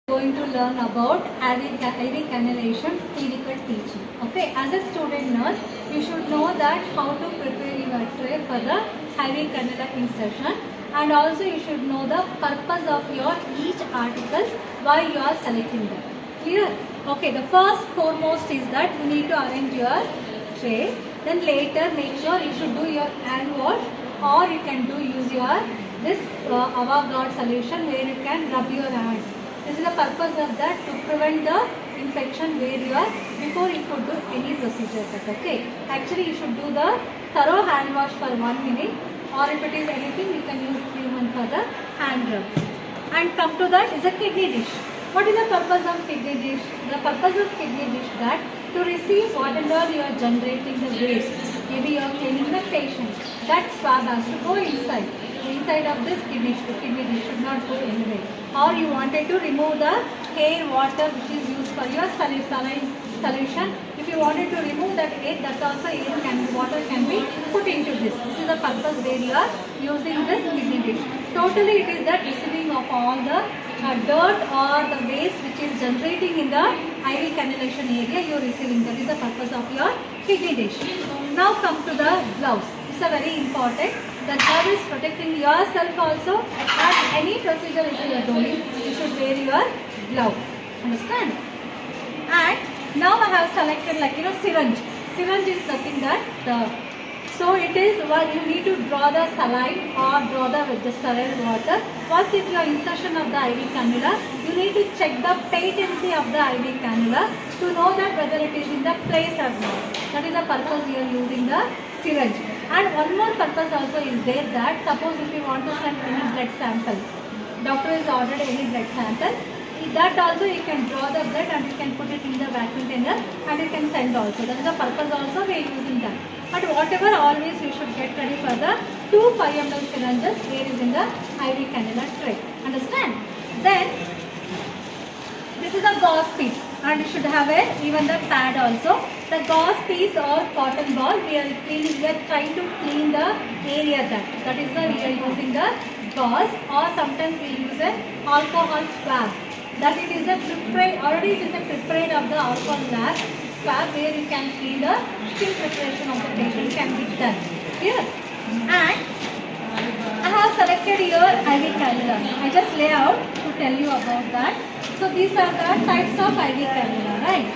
Going to learn about IV cannulation clinical teaching. Okay, as a student nurse, you should know that how to prepare your tray for the IV cannula insertion, and also you should know the purpose of your each article why you are selecting them. Clear? Okay, the first foremost is that you need to arrange your tray. Then later make sure you should do your hand wash, or you can use your this Avagard solution where you can rub your hands. This is the purpose of that, to prevent the infection where you are before you could do any procedure. Okay. Actually, you should do the thorough hand wash for 1 minute, or if it is anything, you can use 3 months for the hand rub. And come to that is a kidney dish. What is the purpose of kidney dish? The purpose of kidney dish that to receive whatever you are generating the waste. Maybe you are cleaning the patient. That swab has to go inside. Inside of this kidney dish should not go anywhere. Or you wanted to remove the hair water which is used for your saline solution. If you wanted to remove that air, that also water can be put into this. This is the purpose where you are using this kidney dish. Totally it is the receiving of all the dirt or the waste which is generating in the IV cannulation area, you are receiving. That is the purpose of your kidney dish. Now come to the gloves. It's a very important. The glove is protecting yourself also, and any procedure if you are doing, you should wear your glove. Understand? And now I have selected syringe. Syringe is nothing that so it is what you need to draw the saline or draw the sterile water. Once if your insertion of the IV cannula, you need to check the patency of the IV cannula to know that whether it is in the place or not. That is the purpose you are using the syringe. And one more purpose also is there, that suppose if you want to send any blood sample, doctor has ordered any blood sample, that also you can draw the blood and you can put it in the vacuum container and you can send also. That is the purpose also we are using that. But whatever, always you should get ready for the 2 5 ml syringes where is in the IV cannula tray. Understand? Then this is a gauze piece, and you should have even the pad also. The gauze piece or cotton ball, we are trying to clean the area that is why we are using the gauze, or sometimes we use an alcohol swab. That it is a prepared, already it is a prepared of the alcohol swab where you can clean the skin preparation of the patient can be done. Here. And I have selected your IV cannula. I just lay out to tell you about that. So these are the types of IV cannula, right?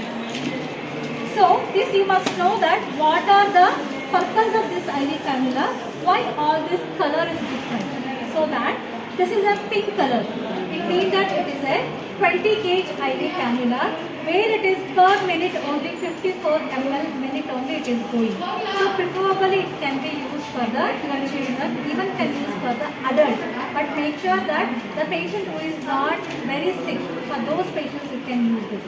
So this you must know that what are the purpose of this IV cannula, why all this color is different. So that this is a pink color. It means that it is a 20 gauge IV cannula where it is per minute only 54 ml minute only it is going. So preferably it can be used for the children, even can use for the adult. But make sure that the patient who is not very sick, for those patients you can use this.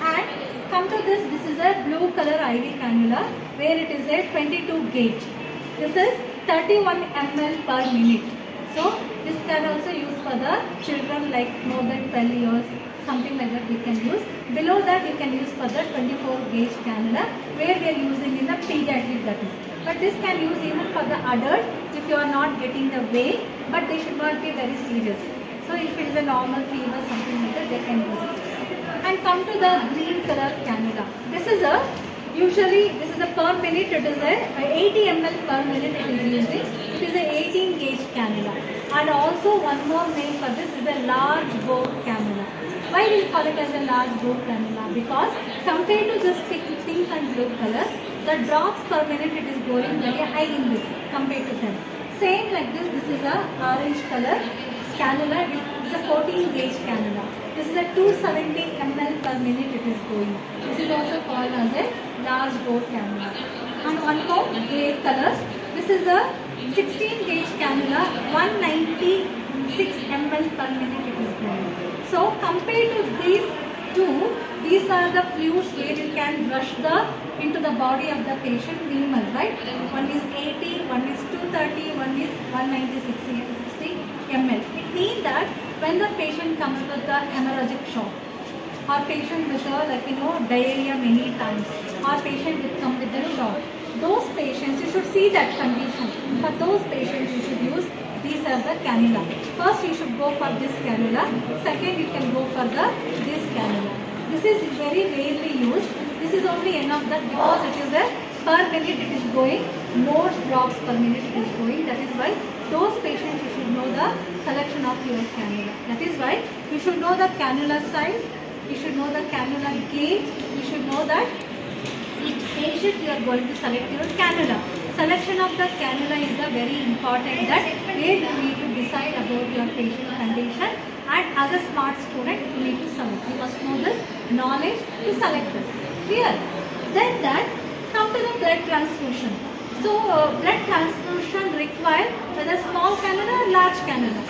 And come to this is a blue color IV cannula where it is a 22 gauge. This is 31 ml per minute. So this can also use for the children like more than 12 years, something like that we can use. Below that you can use for the 24 gauge cannula where we are using in the pediatric, that is. But this can use even for the adult if you are not getting the weight, but they should not be very serious. So if it is a normal fever, something like that, they can use it. And come to the green color cannula. This is a per minute, it is a 80 ml per minute it is using. It is a 18 gauge cannula. And also one more name for this is a large bore cannula. Why we call it as a large bore cannula? Because compared to this pink and blue color, the drops per minute it is going very high in this compared to them. Same like this is a orange color cannula. It is a 14 gauge cannula. This is a 270 ml per minute it is going. This is also called as a large bore cannula. And one more grey color. This is a 16 gauge cannula, 196 ml per minute it is going. So compared to these two, these are the fluids where you can rush into the body of the patient minimal, right? One is 80, one is 230, one is 196 ml. It means that when the patient comes with the hemorrhagic shock, or patient with diarrhea many times, or patient will come with a shock, those patients you should see that condition. For those patients you should use these these are the cannula. First you should go for this cannula. Second you can go for this cannula. This is very rarely used. This is only enough that because it is a per minute it is going, more drops per minute it is going. That is why those patients you should know the selection of your cannula. That is why you should know the cannula size, you should know the cannula gauge, you should know that each patient you are going to select your cannula. Selection of the cannula is the very important, that where you need to decide about your patient condition, and as a smart student you need to select. You must know this knowledge to select it. Clear? Then that come to the blood transfusion. So blood transfusion required whether small cannula or large cannula.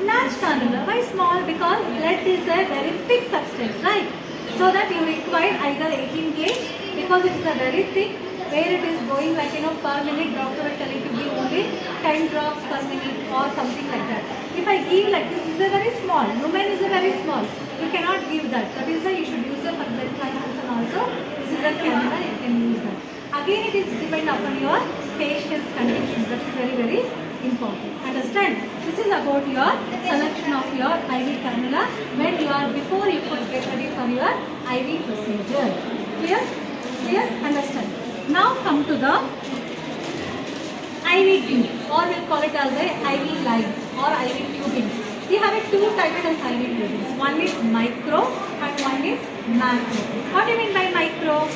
Large cannula. Why small? Because blood is a very thick substance, right? So that you require either 18 gauge because it is a very thick, where it is going like per minute doctor will tell you to give only 10 drops per minute or something like that. If I give like this is a very small, lumen is a very small, you cannot give that. That is why you should use it for blood transfusion also. This is a cannula, you can use that. Again it is depend upon your patient's condition. That is very, very important. Understand? This is about your selection of your IV cannula when you are before you could get ready for your IV procedure. Clear? Clear? Understand? Now come to the IV tube, or we'll call it as a IV line or IV tubing. We have a two types of IV tubing. One is micro and one is macro. What do you mean by micro?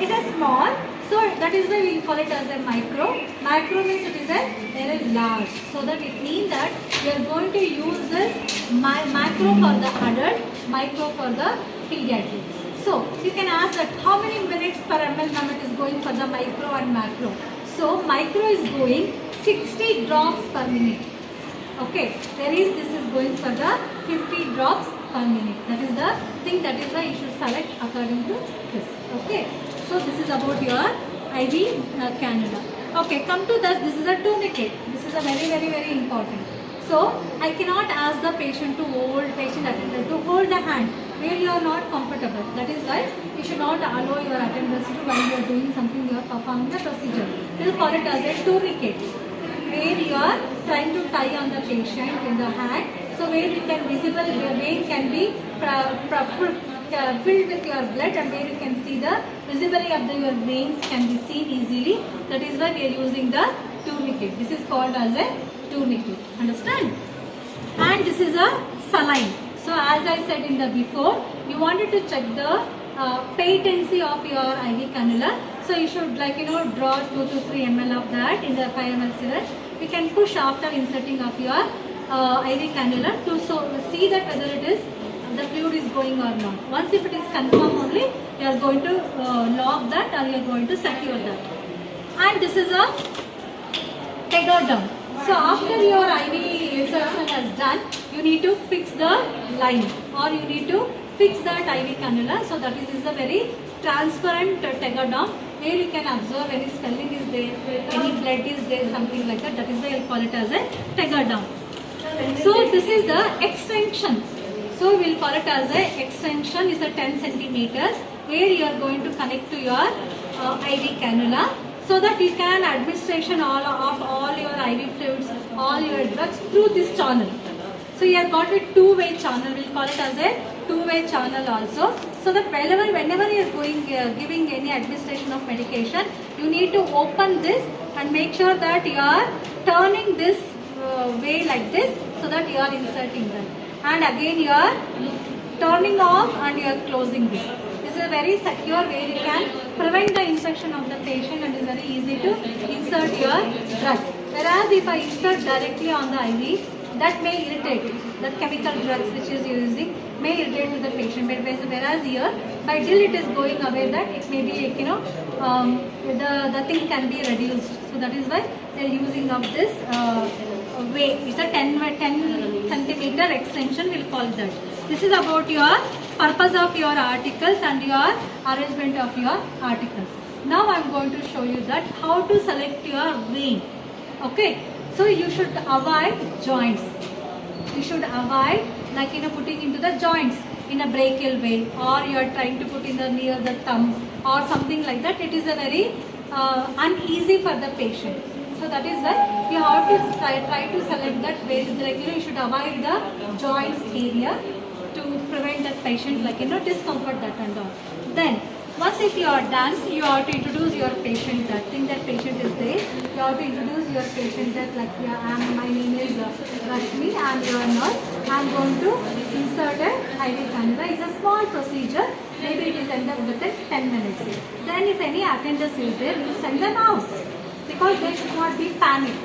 It is small, so that is why we call it as a micro. Macro means it is a very large. So that it means that we are going to use this macro for the adult, micro for the pediatric. So you can ask that how many minutes per ml it is going for the micro and macro. So micro is going 60 drops per minute. Okay, this is going for the 50 drops per minute. That is the thing, that is why you should select according to this. Okay, so this is about your IV cannula. Okay, come to this is a tourniquet. This is a very, very, very important. So I cannot ask the patient to hold, patient attendant to hold the hand where you are not comfortable. That is why you should not allow your attendants to, while you are doing something, you are performing the procedure. We will call it as a tourniquet, where you are trying to tie on the patient in the hand. So where you can visible, your vein can be filled with your blood, and where you can see the visibility of your veins can be seen easily. That is why we are using the tourniquet. This is called as a tourniquet. Understand? And this is a saline. So as I said in the before, you wanted to check the patency of your IV cannula. So you should draw 2 to 3 ml of that in the 5 ml syringe. You can push after inserting of your IV cannula to see that whether it is the fluid is going or not. Once if it is confirmed only, you are going to lock that, or you are going to secure that. And this is a tegaderm. So after your IV insertion is done, you need to fix the line, or you need to fix that IV cannula. So that is a very transparent tegaderm, where you can observe any swelling is there, any blood is there, something like that. That is why I call it as a tegaderm. So this is the extension. So we will call it as a extension. Is a 10 centimeters, where you are going to connect to your IV cannula, so that you can administration of all your IV fluids, all your drugs through this channel. So you have got a two-way channel. We will call it as a two-way channel also. So that whenever you are going giving any administration of medication, you need to open this and make sure that you are turning this way like this, so that you are inserting them. And again you are turning off and you are closing this. This is a very secure way you can prevent the infection of the patient, and it is very easy to insert your drug. Whereas if I insert directly on the IV, that may irritate. The chemical drugs which is using may irritate to the patient. Whereas here, by till it is going away, that it may be the thing can be reduced. So that is why they are using of this way. It's a 10 centimeter extension, we'll call that. This is about your purpose of your articles and your arrangement of your articles. Now I am going to show you that how to select your vein. Okay, so you should avoid joints. You should avoid putting into the joints in a brachial vein, or you are trying to put in the near the thumb or something like that. It is a very uneasy for the patient. So that is why you have to try to select that where is the, you should avoid the joints area to prevent that patient discomfort that and all. Then once if you are done, you have to introduce your patient, that thing that patient is there. You have to introduce your patient that my name is Rashmi, I am your nurse. I am going to insert a IV cannula. It's a small procedure. Maybe it is ended within 10 minutes. Then if any attendants is there, you send them out. Because they should not be panicked.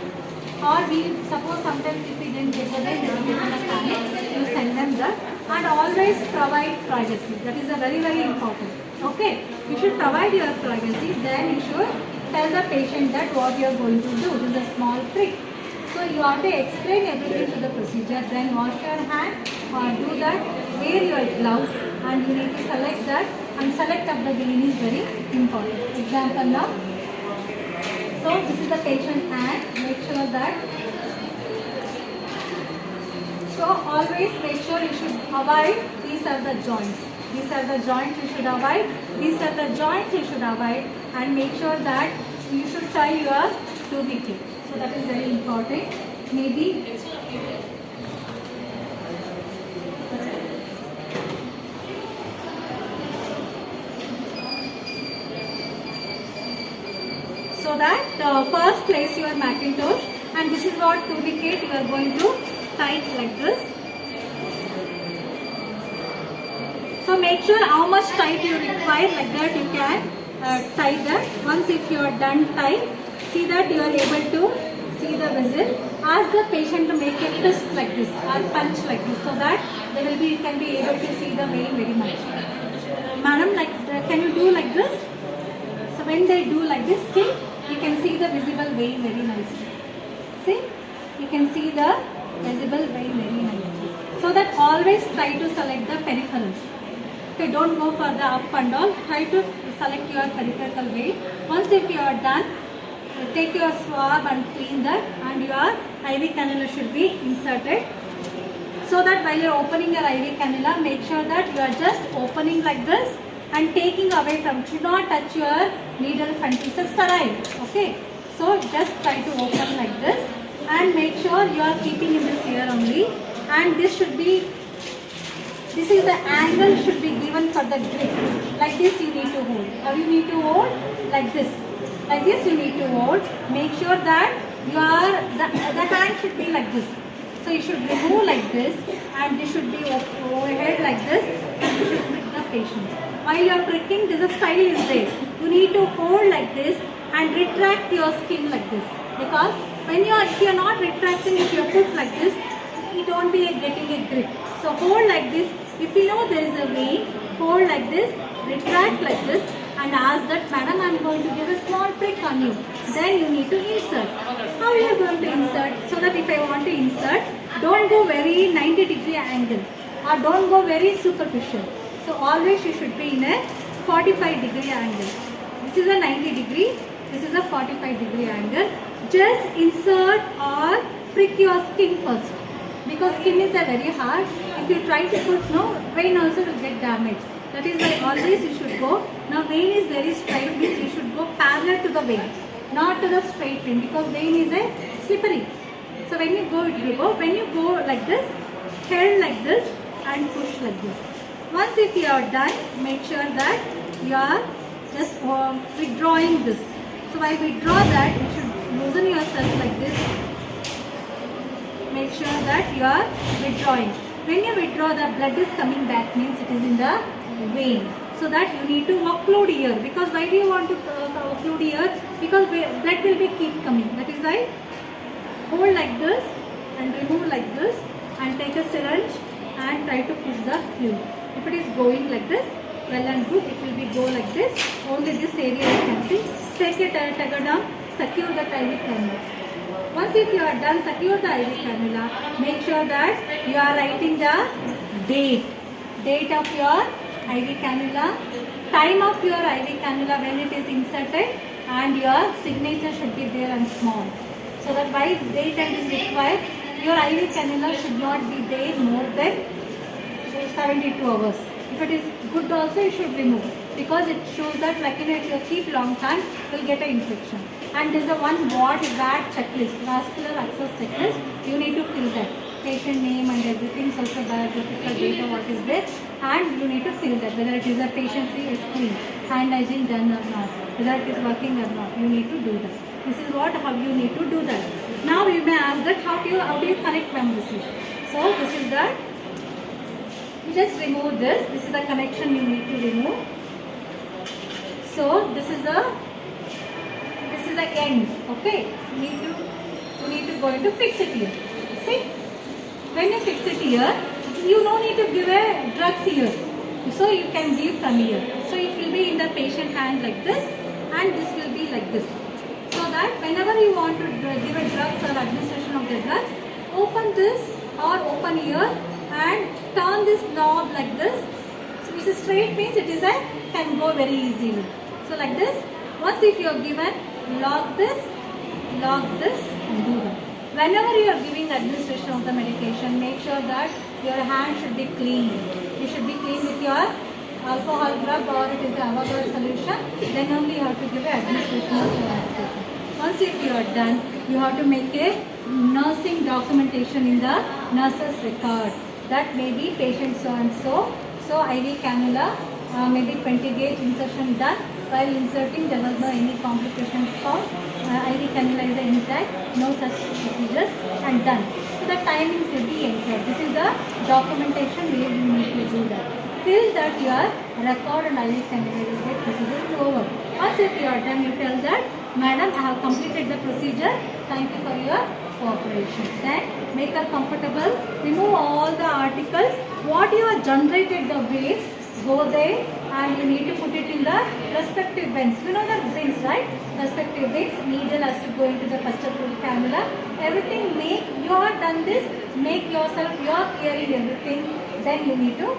Or we suppose sometimes if we didn't get them, they will be in a panic. You send them there. And always provide privacy. That is a very, very important. Okay, you should provide your privacy, then you should tell the patient that what you are going to do. This is a small trick. So you have to explain everything to the procedure, then wash your hand or do that, wear your gloves and you need to select that, and select of the vein is very important. Example now. So this is the patient hand, make sure that. So always make sure you should avoid, these are the joints. These are the joints you should avoid. These are the joints you should avoid, and make sure that you should tie your tourniquet. So that is very important. Maybe so that first place your Macintosh, and this is what tourniquet you are going to tie it like this. So make sure how much tight you require, like that you can tie that. Once if you are done tying, see that you are able to see the vessel. Ask the patient to make a fist like this or punch like this, so that they will be can be able to see the vein very much. Madam, can you do like this? So when they do like this, see, you can see the visible vein very nicely. See, you can see the visible vein very nicely. So that always try to select the peripherals. Okay, don't go for the up and all. Try to select your peripheral vein. Once if you are done, take your swab and clean that, and your IV cannula should be inserted. So that while you are opening your IV cannula, make sure that you are just opening like this and taking away from, should not touch your needle front. It's a sterile. Okay, so just try to open like this and make sure you are keeping in this ear only, and this should be. This is the angle should be given for the grip. Like this you need to hold. Or you need to hold like this. Like this you need to hold. Make sure that the hand should be like this. So you should remove like this, and this should be overhead like this, and you should prick the patient. While you are pricking, this style is there. You need to hold like this and retract your skin like this. Because when if you are not retracting, if you put like this, it won't be getting a grip. So hold like this. If you know there is a vein, hold like this, retract like this, and ask that, madam, I am going to give a small prick on you. Then you need to insert. How you are going to insert? So that if I want to insert, don't go very 90-degree angle, or don't go very superficial. So always you should be in a 45-degree angle. This is a 90-degree, this is a 45-degree angle. Just insert or prick your skin first. Because skin is a very hard. If you try to put, vein also will get damaged. That is why always you should go. Now vein is very straight, means you should go parallel to the vein, not to the straight vein, because vein is a slippery. So when you go, it will go. When you go like this, held like this and push like this. Once if you are done, make sure that you are just withdrawing this. So while withdraw that, you should loosen yourself like this. Make sure that you are withdrawing. When you withdraw, the blood is coming back, means it is in the vein. So that you need to occlude here. Because why do you want to occlude here? Because blood will be keep coming. That is why hold like this and remove like this and take a syringe and try to push the fluid. If it is going like this, well and good, it will be go like this. Only this area you can see. Take it, tugger down, secure the IV cannula. Once if you are done, secure the IV cannula. Make sure that you are writing the date of your IV cannula, time of your IV cannula when it is inserted, and your signature should be there and small. So that by date and is required, your IV cannula should not be there more than 72 hours. If it is good also, you should remove, because it shows that if you keep long time, you will get an infection. and there's a one VAD checklist, vascular access checklist. You need to fill that. Patient name and everything, social biographical data, what is there, and you need to fill that, whether it is a patient-free screen, hand hygiene done or not, whether it is working or not. You need to do that. This is how you need to do that. Now you may ask that how do you connect membranes? So this is that. You just remove this. This is the connection you need to remove. So this is the end. Okay. You need to go into fix it here. See, when you fix it here, you don't need to give a drugs here. So you can give from here. So it will be in the patient hand like this, and this will be like this. So that whenever you want to give a drugs or administration of the drugs, open this or open here and turn this knob like this. So this is straight means it is can go very easily. So like this. Once if you are given, lock this and do that. Whenever you are giving administration of the medication, make sure that your hand should be clean. You should be clean with your alcohol rub or it is the Avogadro solution. Then only you have to give administration of the medication. Once if you are done, you have to make a nursing documentation in the nurse's record. That may be patient so and so. So IV cannula, maybe 20 gauge insertion done. While inserting, there was no any complication found. IV cannula is intact, no such procedures, and done. So the timings will be entered. This is the documentation where you need to do that. Till that your record and IV cannula procedure is over. Once if you are done, you tell that, Madam, I have completed the procedure. Thank you for your cooperation. Then make her comfortable. Remove all the articles. What you have generated the waste, go there and you need to put it in the respective bins. You know the bins, right? Respective bins. Needle has to go into the Pachapuri cannula. Everything you have done this. Make yourself, you are clearing everything. Then you need to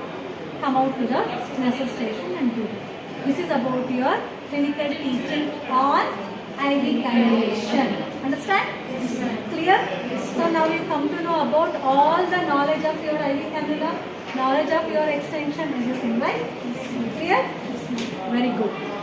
come out to the nurse's station and do it. This is about your clinical teaching on IV cannulation. Understand? Clear? So now you come to know about all the knowledge of your IV cannula, knowledge of your extension, everything, right? Clear? Very good.